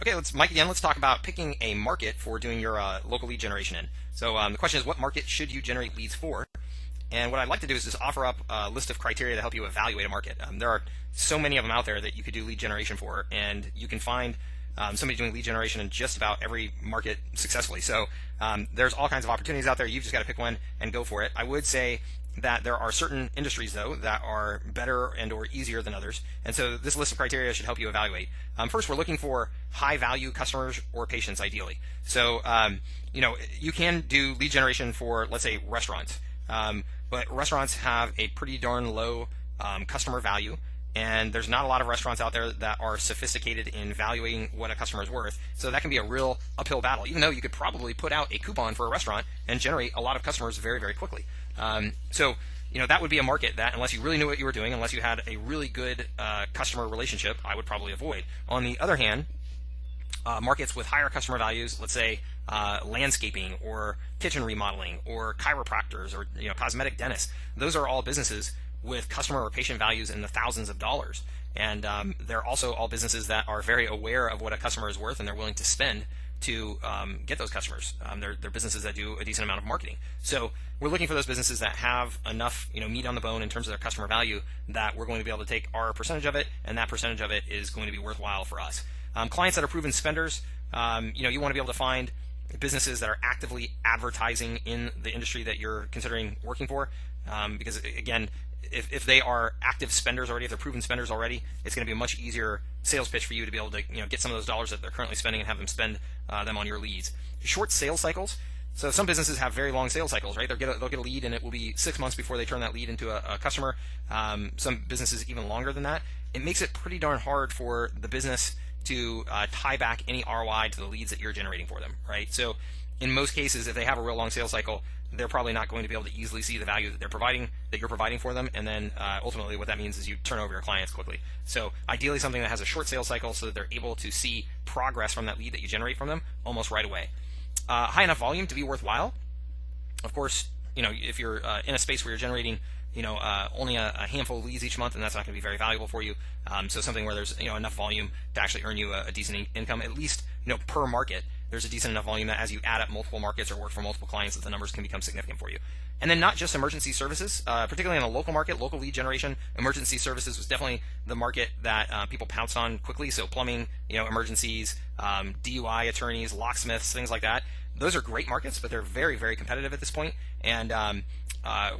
Okay, Mike again. Let's talk about picking a market for doing your local lead generation in. So the question is, what market should you generate leads for? And what I'd like to do is just offer up a list of criteria to help you evaluate a market. There are so many of them out there that you could do lead generation for, and you can find somebody doing lead generation in just about every market successfully. So there's all kinds of opportunities out there. You've just got to pick one and go for it. I would say that there are certain industries, though, that are better and or easier than others. And so this list of criteria should help you evaluate. First, we're looking for high-value customers or patients, ideally. So, you can do lead generation for, let's say, restaurants. But restaurants have a pretty darn low customer value. And there's not a lot of restaurants out there that are sophisticated in valuing what a customer is worth. So that can be a real uphill battle, even though you could probably put out a coupon for a restaurant and generate a lot of customers very, very quickly. That would be a market that, unless you really knew what you were doing, unless you had a really good customer relationship, I would probably avoid. On the other hand, markets with higher customer values, let's say landscaping or kitchen remodeling or chiropractors or cosmetic dentists, those are all businesses with customer or patient values in the thousands of dollars. And they're also all businesses that are very aware of what a customer is worth, and they're willing to spend to get those customers. They're businesses that do a decent amount of marketing. So we're looking for those businesses that have enough meat on the bone in terms of their customer value that we're going to be able to take our percentage of it, and that percentage of it is going to be worthwhile for us. Clients that are proven spenders, you want to be able to find businesses that are actively advertising in the industry that you're considering working for, because again, if they are active spenders already, if they're proven spenders already, it's going to be a much easier sales pitch for you to be able to get some of those dollars that they're currently spending and have them spend them on your leads. Short sales cycles. So some businesses have very long sales cycles, right? They'll get a lead and it will be 6 months before they turn that lead into a customer. Some businesses even longer than that. It makes it pretty darn hard for the business to tie back any ROI to the leads that you're generating for them, right? So in most cases, if they have a real long sales cycle, they're probably not going to be able to easily see the value that you're providing for them, and then ultimately what that means is you turn over your clients quickly. So ideally something that has a short sales cycle so that they're able to see progress from that lead that you generate from them almost right away. High enough volume to be worthwhile. Of course, if you're in a space where you're generating only a handful of leads each month, and that's not going to be very valuable for you. So something where there's enough volume to actually earn you a decent income, at least per market. There's a decent enough volume that as you add up multiple markets or work for multiple clients, that the numbers can become significant for you. And then not just emergency services, particularly in a local market, local lead generation, emergency services was definitely the market that people pounced on quickly. So plumbing, emergencies, DUI attorneys, locksmiths, things like that. Those are great markets, but they're very, very competitive at this point. And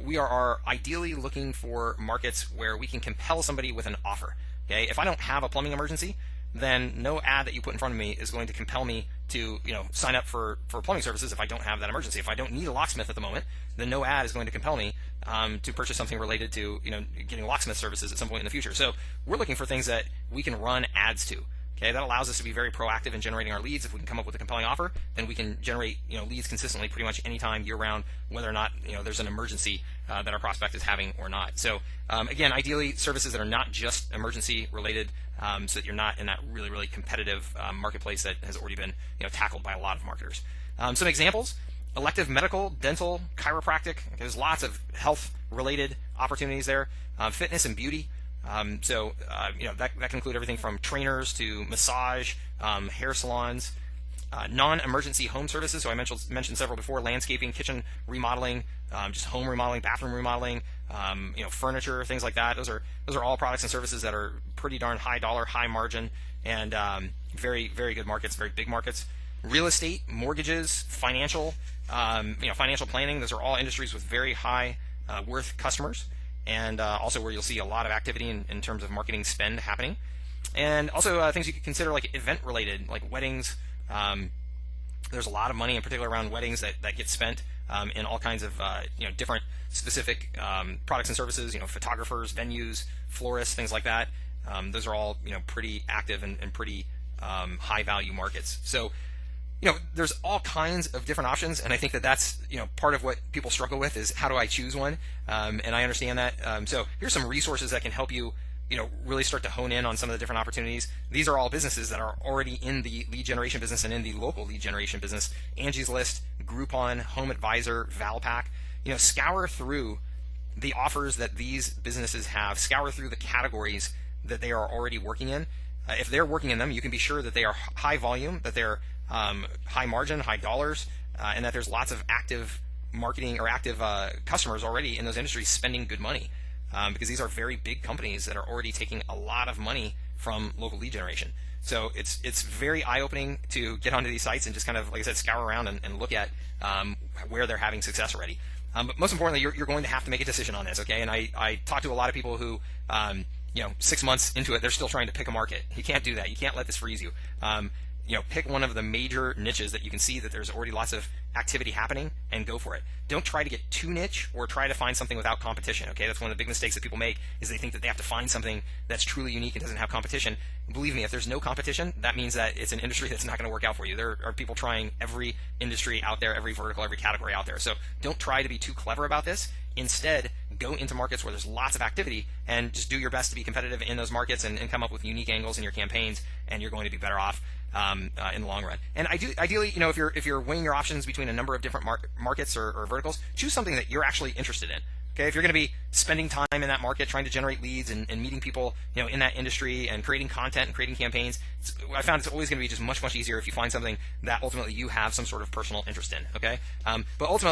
we are ideally looking for markets where we can compel somebody with an offer. Okay, if I don't have a plumbing emergency, then no ad that you put in front of me is going to compel me to sign up for plumbing services if I don't have that emergency. If I don't need a locksmith at the moment, then no ad is going to compel me to purchase something related to getting locksmith services at some point in the future. So we're looking for things that we can run ads to. Okay, that allows us to be very proactive in generating our leads. If we can come up with a compelling offer, then we can generate leads consistently pretty much any time year-round, whether or not there's an emergency that our prospect is having or not. So again, ideally services that are not just emergency related, so that you're not in that really, really competitive marketplace that has already been tackled by a lot of marketers. Some examples: elective medical, dental, chiropractic. There's lots of health-related opportunities there. Fitness and beauty. That can include everything from trainers to massage, hair salons, non-emergency home services. So I mentioned several before: landscaping, kitchen remodeling, just home remodeling, bathroom remodeling, furniture, things like that. Those are all products and services that are pretty darn high dollar, high margin, and very, very good markets, very big markets. Real estate, mortgages, financial planning. Those are all industries with very high worth customers. And also where you'll see a lot of activity in terms of marketing spend happening. And also things you could consider like event-related, like weddings. There's a lot of money in particular around weddings that get spent in all kinds of different specific products and services. Photographers, venues, florists, things like that. Those are all pretty active and pretty high-value markets. So there's all kinds of different options, and I think that's part of what people struggle with is how do I choose one, and I understand that. So here's some resources that can help you really start to hone in on some of the different opportunities. These are all businesses that are already in the lead generation business and in the local lead generation business. Angie's List, Groupon, Home Advisor, Valpak. Scour through the offers that these businesses have. Scour through the categories that they are already working in. if they're working in them, you can be sure that they are high volume, that they're high margin, high dollars, and that there's lots of active marketing or active customers already in those industries spending good money, because these are very big companies that are already taking a lot of money from local lead generation. So it's very eye-opening to get onto these sites and just kind of, like I said, scour around and look at where they're having success already. But most importantly, you're going to have to make a decision on this, okay? And I talk to a lot of people who, 6 months into it, they're still trying to pick a market. You can't do that. You can't let this freeze you. Pick one of the major niches that you can see that there's already lots of activity happening and go for it. Don't try to get too niche or try to find something without competition, okay? That's one of the big mistakes that people make, is they think that they have to find something that's truly unique and doesn't have competition. Believe me, if there's no competition, that means that it's an industry that's not going to work out for you. There are people trying every industry out there, every vertical, every category out there. So don't try to be too clever about this. Instead, go into markets where there's lots of activity and just do your best to be competitive in those markets and come up with unique angles in your campaigns, and you're going to be better off in the long run. And ideally, if you're weighing your options between a number of different markets or verticals, choose something that you're actually interested in. Okay, if you're going to be spending time in that market trying to generate leads and meeting people in that industry and creating content and creating campaigns, I found it's always going to be just much easier if you find something that ultimately you have some sort of personal interest in. Okay, but ultimately